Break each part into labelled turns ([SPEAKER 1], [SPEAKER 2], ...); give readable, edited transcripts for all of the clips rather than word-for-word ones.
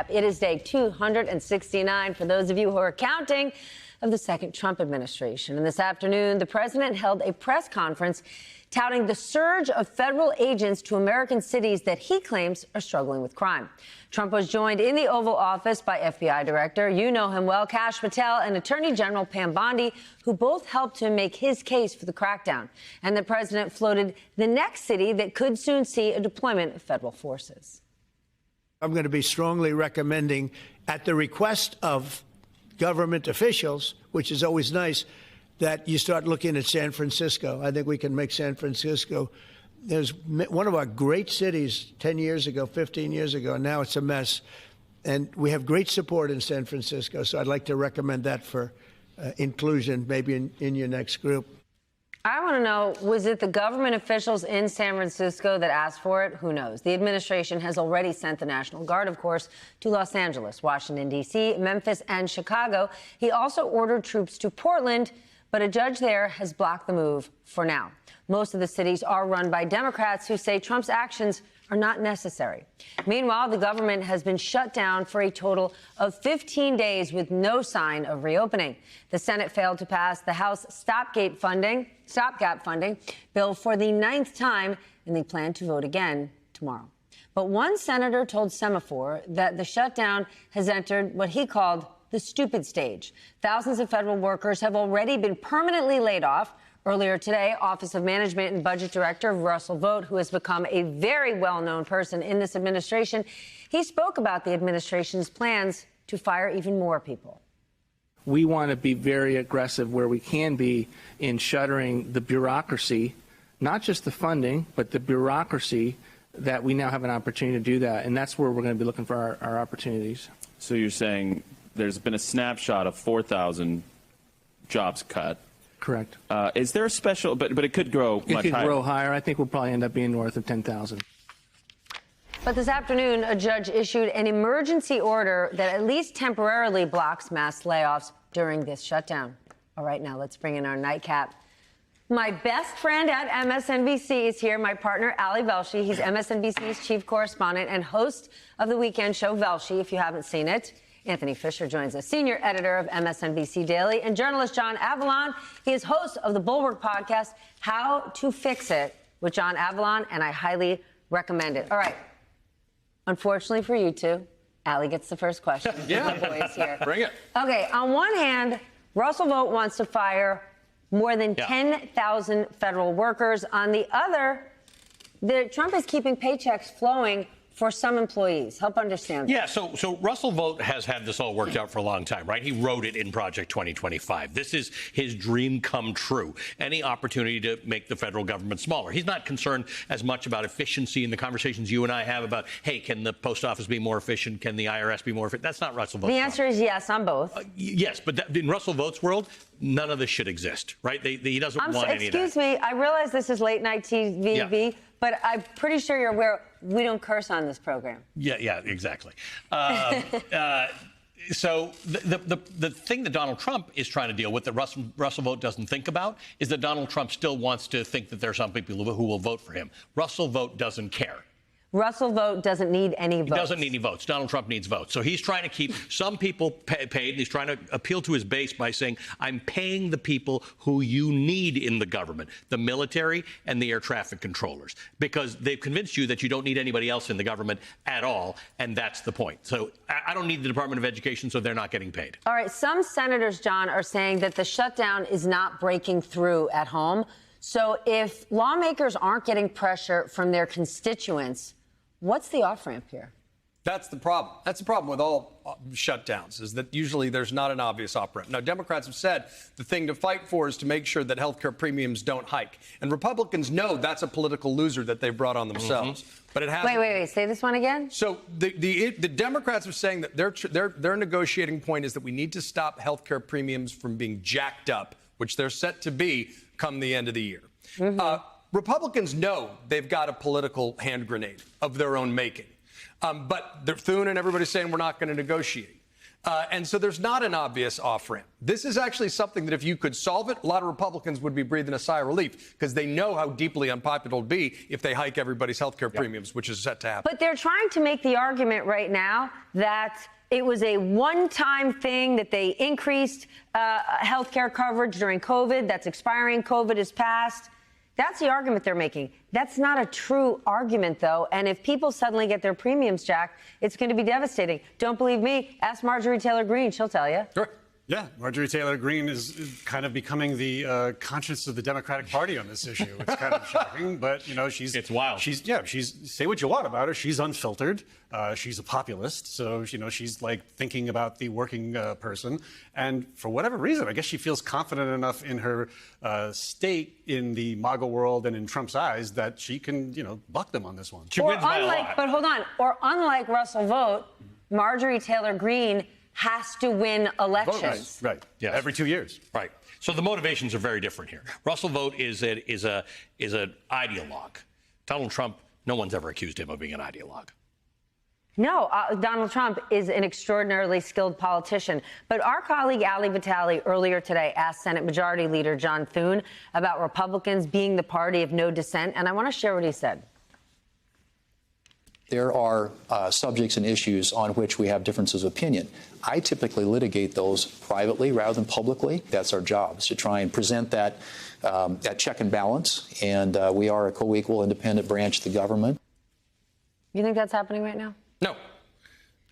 [SPEAKER 1] It is day 269 for those of you who are counting of the second Trump administration. And this afternoon, the president held a press conference touting the surge of federal agents to American cities that he claims are struggling with crime. Trump was joined in the Oval Office by FBI Director, you know him well, Kash Patel, and Attorney General Pam Bondi, who both helped him make his case for the crackdown. And the president floated the next city that could soon see a deployment of federal forces.
[SPEAKER 2] I'm going to be strongly recommending, at the request of government officials, which is always nice, that you start looking at San Francisco. I think we can make San Francisco. There's one of our great cities 10 years ago, 15 years ago, and now it's a mess. And we have great support in San Francisco, so I'd like to recommend that for inclusion, maybe in your next group.
[SPEAKER 1] I want to know, was it the government officials in San Francisco that asked for it? Who knows? The administration has already sent the National Guard, of course, to Los Angeles, Washington, D.C., Memphis, and Chicago. He also ordered troops to Portland, but a judge there has blocked the move for now. Most of the cities are run by Democrats who say Trump's actions are not necessary. Meanwhile, the government has been shut down for a total of 15 days with no sign of reopening. The Senate failed to pass the House stopgap funding bill for the 9th time, and they plan to vote again tomorrow. But one senator told Semaphore that the shutdown has entered what he called the stupid stage. Thousands of federal workers have already been permanently laid off. Earlier today, Office of Management and Budget Director Russell Vought, who has become a very well-known person in this administration, he spoke about the administration's plans to fire even more people.
[SPEAKER 3] We want to be very aggressive where we can be in shuttering the bureaucracy, not just the funding, but the bureaucracy, that we now have an opportunity to do that. And that's where we're going to be looking for our opportunities.
[SPEAKER 4] So you're saying there's been a snapshot of 4,000 jobs cut.
[SPEAKER 3] Correct.
[SPEAKER 4] Is there a special, but it could grow much higher?
[SPEAKER 3] It could grow higher. I think we'll probably end up being north of 10,000.
[SPEAKER 1] But this afternoon, a judge issued an emergency order that at least temporarily blocks mass layoffs during this shutdown. All right, now let's bring in our nightcap. My best friend at MSNBC is here, my partner, Ali Velshi. He's MSNBC's chief correspondent and host of the weekend show, Velshi, if you haven't seen it. Anthony Fisher joins us, senior editor of MSNBC Daily, and journalist John Avlon. He is host of the Bulwark podcast, How to Fix It, with John Avlon, and I highly recommend it. All right. Unfortunately for you two, Ali gets the first question.
[SPEAKER 4] Yeah.
[SPEAKER 1] Boys here.
[SPEAKER 4] Bring it.
[SPEAKER 1] Okay, on one hand, Russell Vought wants to fire more than 10,000 federal workers. On the other, Trump is keeping paychecks flowing for some employees. Help understand that.
[SPEAKER 5] Yeah, so Russell Vought has had this all worked out for a long time, right? He wrote it in Project 2025. This is his dream come true. Any opportunity to make the federal government smaller. He's not concerned as much about efficiency in the conversations you and I have about, hey, can the post office be more efficient? Can the IRS be more efficient? That's not Russell Vought's
[SPEAKER 1] The answer is yes on both.
[SPEAKER 5] Yes, but in Russell Vought's world, none of this should exist, right? He doesn't want any of that.
[SPEAKER 1] Excuse me, I realize this is late night TV, but I'm pretty sure you're aware we don't curse on this program.
[SPEAKER 5] Yeah, exactly. So the thing that Donald Trump is trying to deal with that Russell Vought doesn't think about is that Donald Trump still wants to think that there are some people who will vote for him. Russell Vought doesn't care.
[SPEAKER 1] Russell Vought doesn't need any votes.
[SPEAKER 5] He doesn't need any votes. Donald Trump needs votes. So he's trying to keep some people paid, and he's trying to appeal to his base by saying, I'm paying the people who you need in the government, the military and the air traffic controllers, because they've convinced you that you don't need anybody else in the government at all, and that's the point. So I don't need the Department of Education, so they're not getting paid.
[SPEAKER 1] All right, some senators, John, are saying that the shutdown is not breaking through at home. So if lawmakers aren't getting pressure from their constituents, what's the off-ramp here?
[SPEAKER 6] That's the problem. That's the problem with all shutdowns, is that usually there's not an obvious off-ramp. Now, Democrats have said the thing to fight for is to make sure that health care premiums don't hike. And Republicans know that's a political loser that they brought on themselves. But it hasn't.
[SPEAKER 1] Wait. Say this one again.
[SPEAKER 6] So the Democrats are saying that their negotiating point is that we need to stop health care premiums from being jacked up, which they're set to be come the end of the year. Republicans know they've got a political hand grenade of their own making. But Thune and everybody's saying we're not going to negotiate. And so there's not an obvious off-ramp. This is actually something that if you could solve it, a lot of Republicans would be breathing a sigh of relief because they know how deeply unpopular it'll be if they hike everybody's health care premiums, which is set to happen.
[SPEAKER 1] But they're trying to make the argument right now that it was a one-time thing, that they increased health care coverage during COVID. That's expiring. COVID is passed. That's the argument they're making. That's not a true argument, though. And if people suddenly get their premiums jacked, it's going to be devastating. Don't believe me? Ask Marjorie Taylor Greene. She'll tell you.
[SPEAKER 6] Sure.
[SPEAKER 7] Yeah, Marjorie Taylor Greene is kind of becoming the conscience of the Democratic Party on this issue. It's kind of shocking, but
[SPEAKER 5] It's wild.
[SPEAKER 7] She's say what you want about her. She's unfiltered. She's a populist, so she's like thinking about the working person. And for whatever reason, I guess she feels confident enough in her state in the MAGA world and in Trump's eyes that she can buck them on this one.
[SPEAKER 5] She wins by a lot.
[SPEAKER 1] But hold on. Or unlike Russell Vought, Marjorie Taylor Greene has to win elections.
[SPEAKER 7] Right.
[SPEAKER 5] Yes.
[SPEAKER 7] Every 2 years.
[SPEAKER 5] Right. So the motivations are very different here. Russell Vought is an ideologue. Donald Trump, no one's ever accused him of being an ideologue.
[SPEAKER 1] No, Donald Trump is an extraordinarily skilled politician. But our colleague Ali Vitale earlier today asked Senate Majority Leader John Thune about Republicans being the party of no dissent, and I want to share what he said.
[SPEAKER 8] There are subjects and issues on which we have differences of opinion. I typically litigate those privately rather than publicly. That's our job, is to try and present that check and balance. And we are a co-equal independent branch of the government.
[SPEAKER 1] You think that's happening right now?
[SPEAKER 6] No.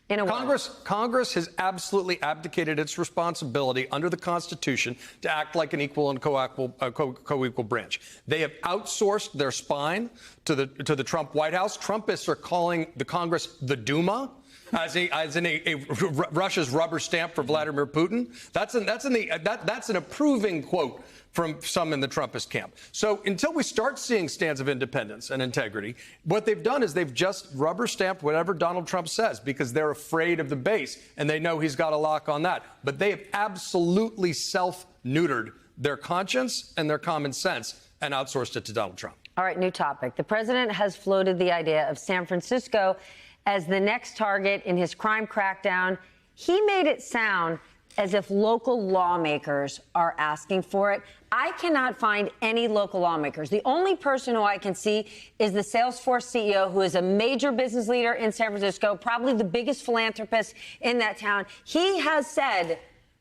[SPEAKER 1] In a way.
[SPEAKER 6] Congress has absolutely abdicated its responsibility under the Constitution to act like an equal and co-equal branch. They have outsourced their spine to the Trump White House. Trumpists are calling the Congress the Duma, as in Russia's rubber stamp for Vladimir Putin. That's an approving quote from some in the Trumpist camp. So until we start seeing stands of independence and integrity, what they've done is they've just rubber stamped whatever Donald Trump says because they're afraid of the base and they know he's got a lock on that. But they have absolutely self-neutered their conscience and their common sense and outsourced it to Donald Trump.
[SPEAKER 1] All right, new topic. The president has floated the idea of San Francisco as the next target in his crime crackdown. He made it sound as if local lawmakers are asking for it. I cannot find any local lawmakers. The only person who I can see is the Salesforce CEO, who is a major business leader in San Francisco, probably the biggest philanthropist in that town. He has said,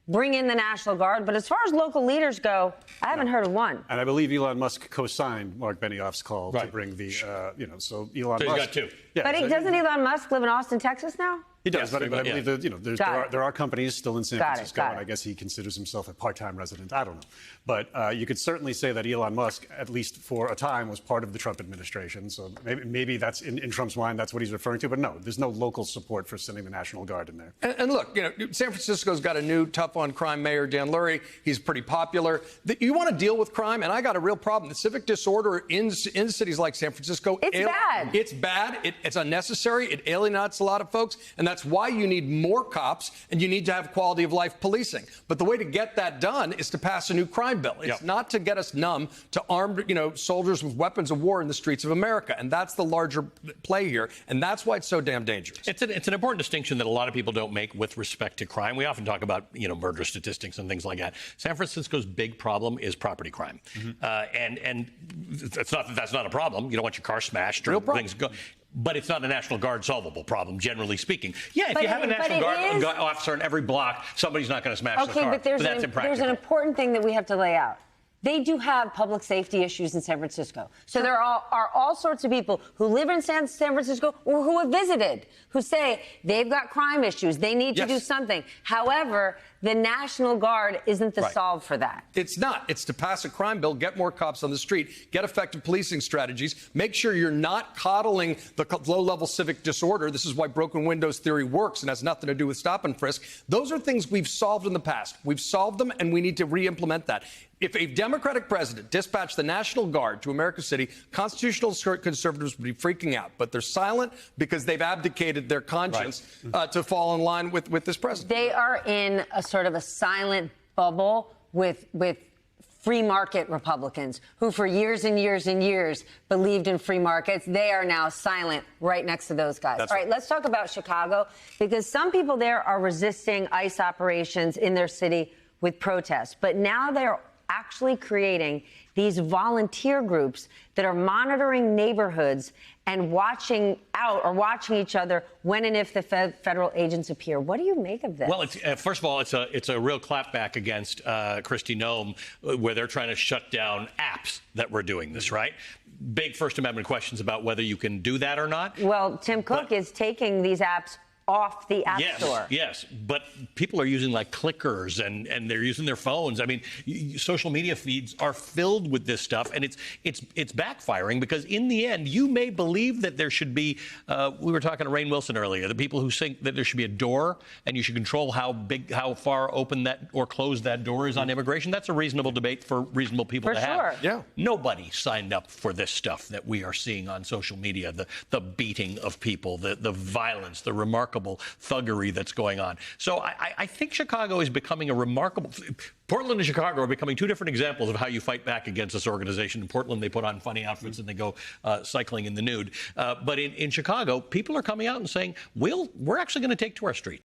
[SPEAKER 1] bring in the National Guard. But as far as local leaders go, I haven't heard of one.
[SPEAKER 7] And I believe Elon Musk co-signed Mark Benioff's call to bring the, so Elon Musk.
[SPEAKER 5] He's got two.
[SPEAKER 7] Yeah,
[SPEAKER 1] But doesn't Elon Musk live in Austin, Texas now?
[SPEAKER 7] He does,
[SPEAKER 5] Yes,
[SPEAKER 7] but I believe that there are companies still in San Francisco, and I guess he considers himself a part-time resident. I don't know. But you could certainly say that Elon Musk, at least for a time, was part of the Trump administration. So maybe that's in Trump's mind, that's what he's referring to. But no, there's no local support for sending the National Guard in there.
[SPEAKER 6] And look, San Francisco's got a new tough-on-crime mayor, Dan Lurie. He's pretty popular. You want to deal with crime, and I got a real problem. The civic disorder in cities like San Francisco.
[SPEAKER 1] It's bad.
[SPEAKER 6] It's bad. It's unnecessary. It alienates a lot of folks. And that's why you need more cops and you need to have quality of life policing. But the way to get that done is to pass a new crime bill. It's not to get us numb to armed, soldiers with weapons of war in the streets of America. And that's the larger play here. And that's why it's so damn dangerous.
[SPEAKER 5] It's an important distinction that a lot of people don't make with respect to crime. We often talk about, murder statistics and things like that. San Francisco's big problem is property crime. And it's not that that's not a problem. You don't want your car smashed or things go. But it's not a National Guard solvable problem, generally speaking. Yeah, if you have a National Guard officer in every block, somebody's not going to smash the car.
[SPEAKER 1] Okay, but there's an important thing that we have to lay out. They do have public safety issues in San Francisco. So there are all sorts of people who live in San Francisco or who have visited who say they've got crime issues. They need to do something. However, the National Guard isn't the solve for that.
[SPEAKER 6] It's not. It's to pass a crime bill, get more cops on the street, get effective policing strategies, make sure you're not coddling the low-level civic disorder. This is why broken windows theory works and has nothing to do with stop and frisk. Those are things we've solved in the past. We've solved them, and we need to re-implement that. If a Democratic president dispatched the National Guard to America City, constitutional conservatives would be freaking out. But they're silent because they've abdicated their conscience to fall in line with this president.
[SPEAKER 1] They are in a sort of a silent bubble with free market Republicans who for years and years and years believed in free markets. They are now silent right next to those guys.
[SPEAKER 6] That's
[SPEAKER 1] All right, let's talk about Chicago, because some people there are resisting ICE operations in their city with protests. But now they're actually creating these volunteer groups that are monitoring neighborhoods and watching each other when and if the federal agents appear. What do you make of this?
[SPEAKER 5] Well, first of all, it's a real clapback against Kristi Noem, where they're trying to shut down apps that were doing this, right? Big First Amendment questions about whether you can do that or not.
[SPEAKER 1] Well, Tim Cook is taking these apps off the App Store.
[SPEAKER 5] Yes, but people are using like clickers and they're using their phones. I mean, social media feeds are filled with this stuff, and it's backfiring, because in the end, you may believe that there should be. We were talking to Rainn Wilson earlier. The people who think that there should be a door and you should control how far open that or closed that door is on immigration. That's a reasonable debate for reasonable people to have.
[SPEAKER 1] For sure.
[SPEAKER 6] Yeah.
[SPEAKER 5] Nobody signed up for this stuff that we are seeing on social media, the beating of people, the violence, the remarkable thuggery that's going on. So I think Chicago is becoming a remarkable... Portland and Chicago are becoming two different examples of how you fight back against this organization. In Portland, they put on funny outfits and they go cycling in the nude. But in Chicago, people are coming out and saying, we're actually going to take to our street.